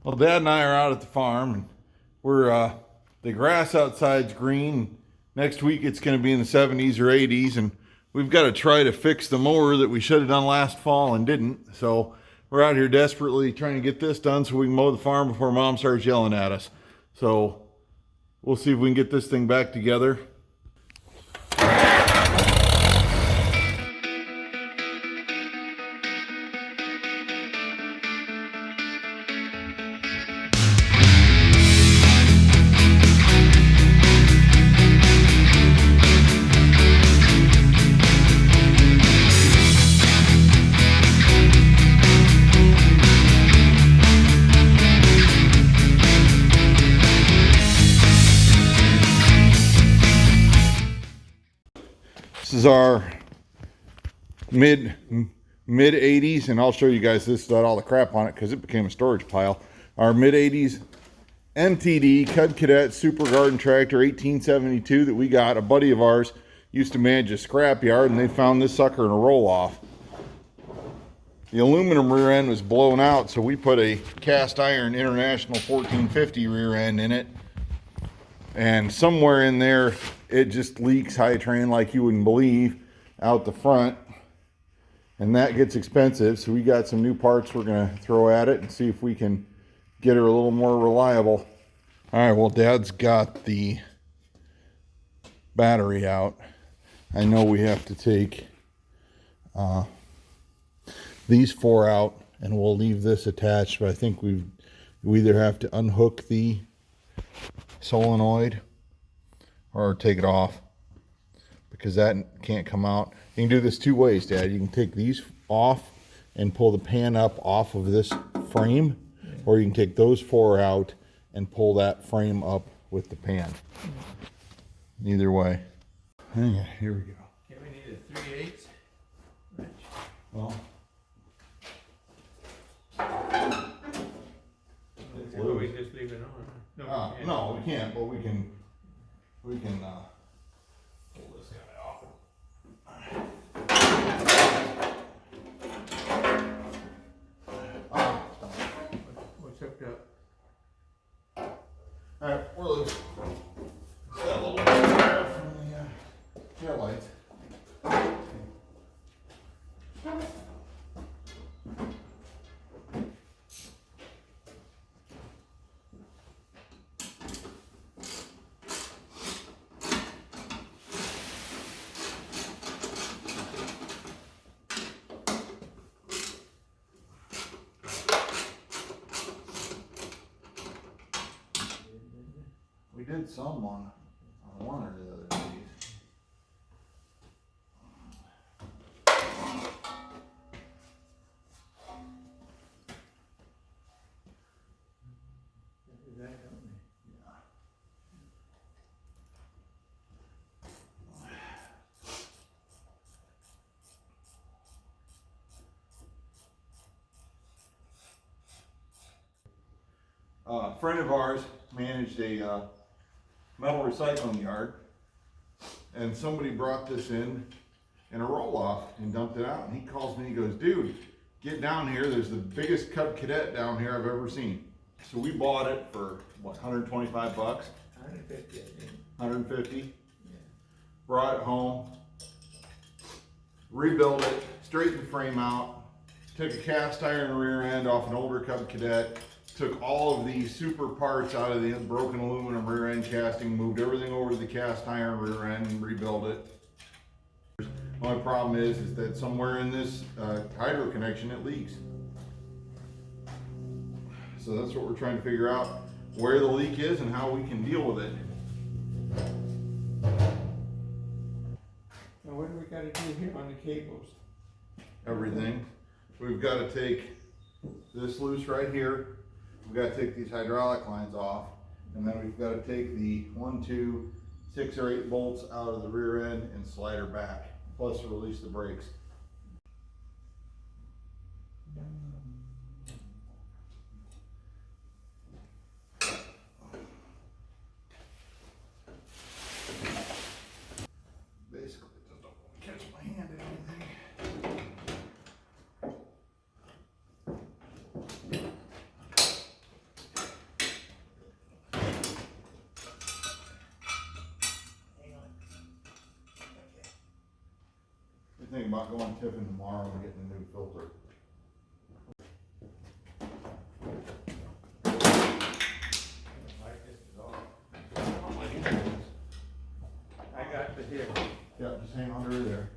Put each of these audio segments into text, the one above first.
Well, Dad and I are out at the farm, and we're the grass outside's green. Next week it's going to be in the 70s or 80s, and we've got to try to fix the mower that we should have done last fall and didn't. So we're out here desperately trying to get this done so we can mow the farm before Mom starts yelling at us. So we'll see if we can get this thing back together. This is our mid 80s, and I'll show you guys this without all the crap on it because it became a storage pile. Our mid 80s MTD Cub Cadet Super Garden Tractor 1872 that we got. A buddy of ours used to manage a scrap yard, and they found this sucker in a roll-off. The aluminum rear end was blown out, so we put a cast iron International 1450 rear end in it. And somewhere in there, it just leaks high train like you wouldn't believe out the front. And that gets expensive, so we got some new parts we're going to throw at it and see if we can get her a little more reliable. All right, well, Dad's got the battery out. I know we have to take these four out, and we'll leave this attached, but I think we either have to unhook the solenoid or take it off because that can't come out. You can do this two ways, Dad. You can take these off and pull the pan up off of this frame, or you can take those four out and pull that frame up with the pan. Either way. Okay, here we go. Okay, we need a 3/8 wrench. Well, Or we just leave it on. no, we can't, but we can pull this guy off. What's hooked up? All right, we're loose. Got a little wire from the tail lights. We did some on one or the other of these. A friend of ours managed a metal recycling yard, and somebody brought this in a roll-off and dumped it out, and he calls me and he goes, dude, get down here, there's the biggest Cub Cadet down here I've ever seen. So we bought it for what, 125 bucks? 150, I think. 150. Yeah. Brought it home, rebuilt it, straightened the frame out, took a cast iron rear end off an older Cub Cadet, took all of these super parts out of the broken aluminum rear end casting, moved everything over to the cast iron rear end and rebuilt it. The only problem is that somewhere in this hydro connection it leaks. So that's what we're trying to figure out, where the leak is and how we can deal with it. Now what do we gotta do here on the cables? Everything. We've got to take this loose right here. We've got to take these hydraulic lines off, and then we've got to take the 1, 2, 6 or 8 bolts out of the rear end and slide her back, plus release the brakes. Basically, just don't catch my hand in anything. thinking about going tipping tomorrow and getting a new filter. Like this at all. I got the here. Yeah, just hang on to her there.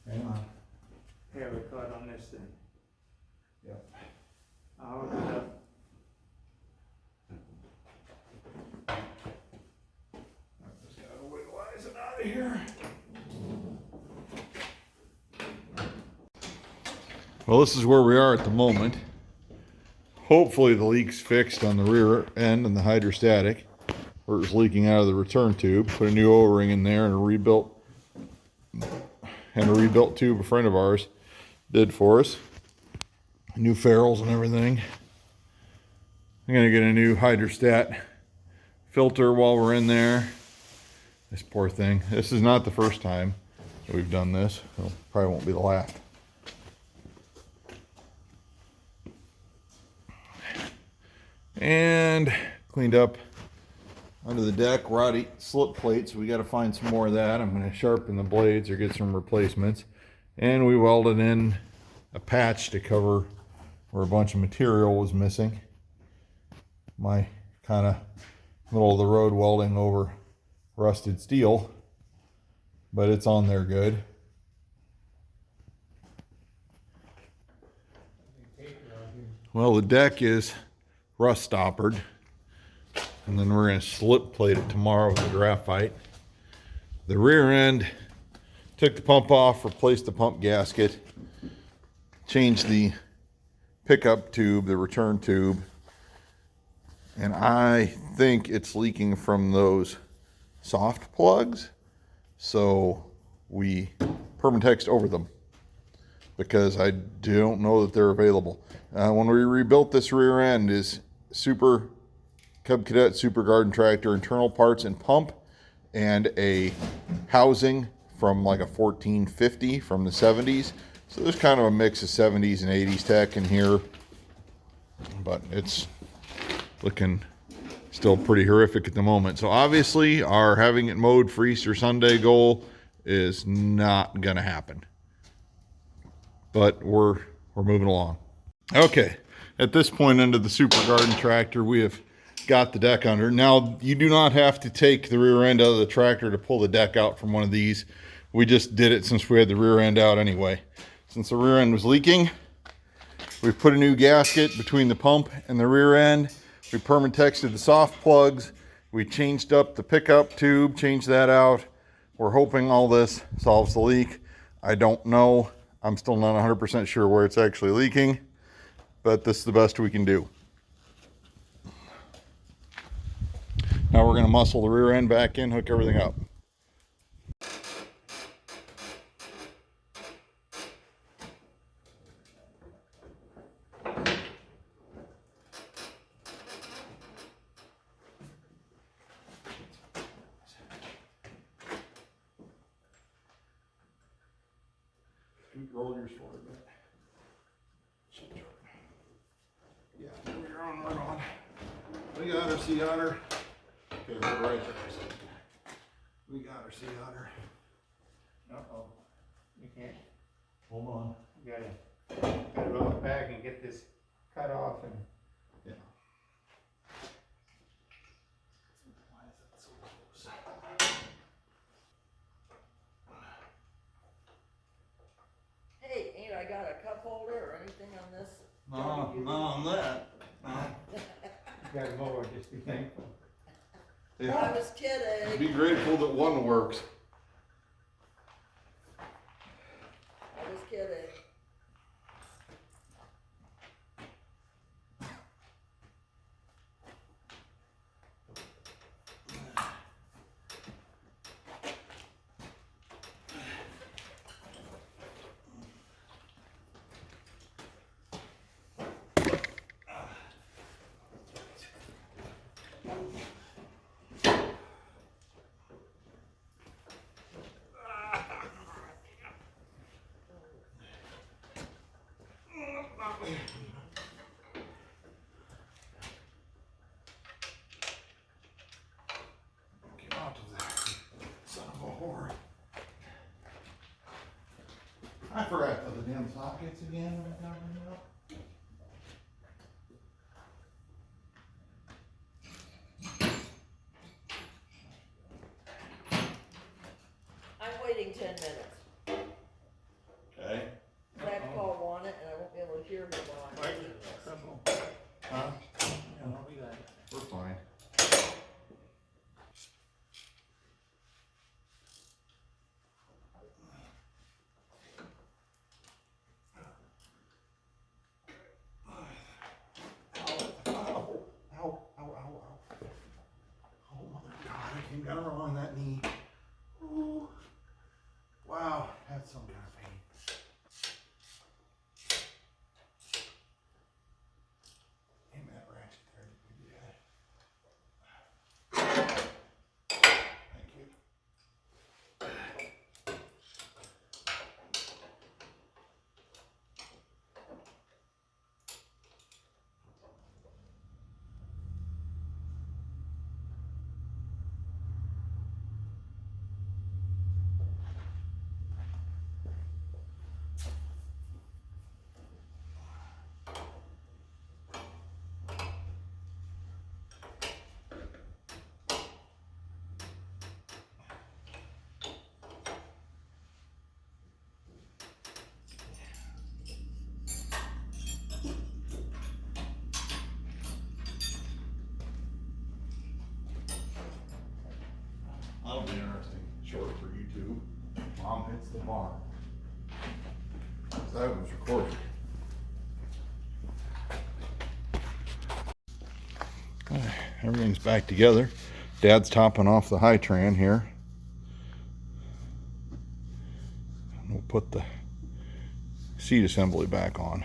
Hang on. Here we caught on this thing. Yep. I'll hold it up. I just gotta wigglize it out of here. Well, this is where we are at the moment. Hopefully the leak's fixed on the rear end and the hydrostatic, where it was leaking out of the return tube. Put a new O-ring in there and a rebuilt tube a friend of ours did for us. New ferrules and everything. I'm gonna get a new hydrostat filter while we're in there. This poor thing. This is not the first time that we've done this. It probably won't be the last. And cleaned up under the deck, rotty slip plates. We got to find some more of that. I'm going to sharpen the blades or get some replacements. And we welded in a patch to cover where a bunch of material was missing. My kind of middle of the road welding over rusted steel, but it's on there good. Well, the deck is rust stoppered, and then we're going to slip plate it tomorrow with the graphite. The rear end, took the pump off, replaced the pump gasket, changed the pickup tube, the return tube, and I think it's leaking from those soft plugs, so we permatexed over them because I don't know that they're available. When we rebuilt this rear end is Cub Cadet Super Garden Tractor internal parts and pump, and a housing from like a 1450 from the 70s. So there's kind of a mix of 70s and 80s tech in here, but it's looking still pretty horrific at the moment. So obviously our having it mowed for Easter Sunday goal is not gonna happen, but we're moving along. Okay, at this point under the Super Garden Tractor, we have got the deck under. Now, you do not have to take the rear end out of the tractor to pull the deck out from one of these. We just did it since we had the rear end out anyway. Since the rear end was leaking, we've put a new gasket between the pump and the rear end. We permatexted the soft plugs. We changed up the pickup tube, changed that out. We're hoping all this solves the leak. I don't know. I'm still not 100% sure where it's actually leaking, but this is the best we can do. Now we're going to muscle the rear end back in, hook everything up. Roll yours forward a bit. Yeah, we're on, we're on. We got her, sea otter. Okay, we're right there. We got her, sea otter. Uh-oh. You can't. Hold on. You gotta roll it back and get this cut off and. Yeah. Why is that so close? Hey, ain't I got a cup holder or anything on this? No, not on that. No. You gotta mow it, just be thankful. I Yeah. was kidding. Be grateful that one works. I was kidding. I forgot to put the damn sockets again when I got them out. I'm waiting 10 minutes. Okay. That call on it, and I won't be able to hear him while I'm waiting this. Huh? Yeah, I'll be back. We're fine. Got her on that knee. Ooh. Wow, that's some kind of pain. Aim that ratchet there. Thank you. That'll be interesting. Short for YouTube. Mom hits the barn. That was recorded. Everything's back together. Dad's topping off the high tran here. We'll put the seat assembly back on.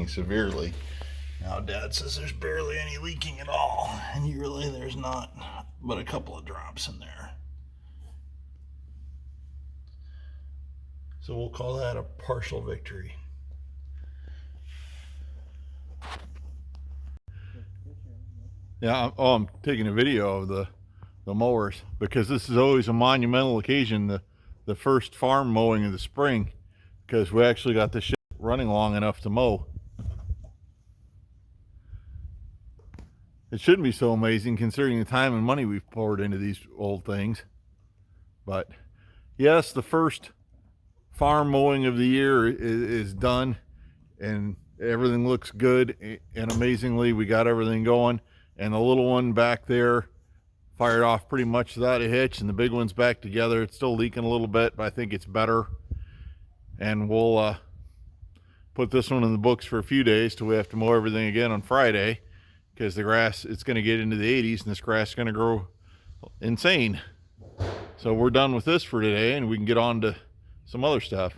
Severely. Now Dad says there's barely any leaking at all, and really there's not but a couple of drops in there. So we'll call that a partial victory. Yeah, I'm taking a video of the mowers because this is always a monumental occasion, the first farm mowing of the spring, because we actually got the shit running long enough to mow. It shouldn't be so amazing considering the time and money we've poured into these old things. But yes, the first farm mowing of the year is done and everything looks good, and amazingly we got everything going, and the little one back there fired off pretty much without a hitch, and the big one's back together. It's still leaking a little bit, but I think it's better, and we'll put this one in the books for a few days till we have to mow everything again on Friday, because the grass, it's going to get into the 80s and this grass is going to grow insane. So we're done with this for today, and we can get on to some other stuff.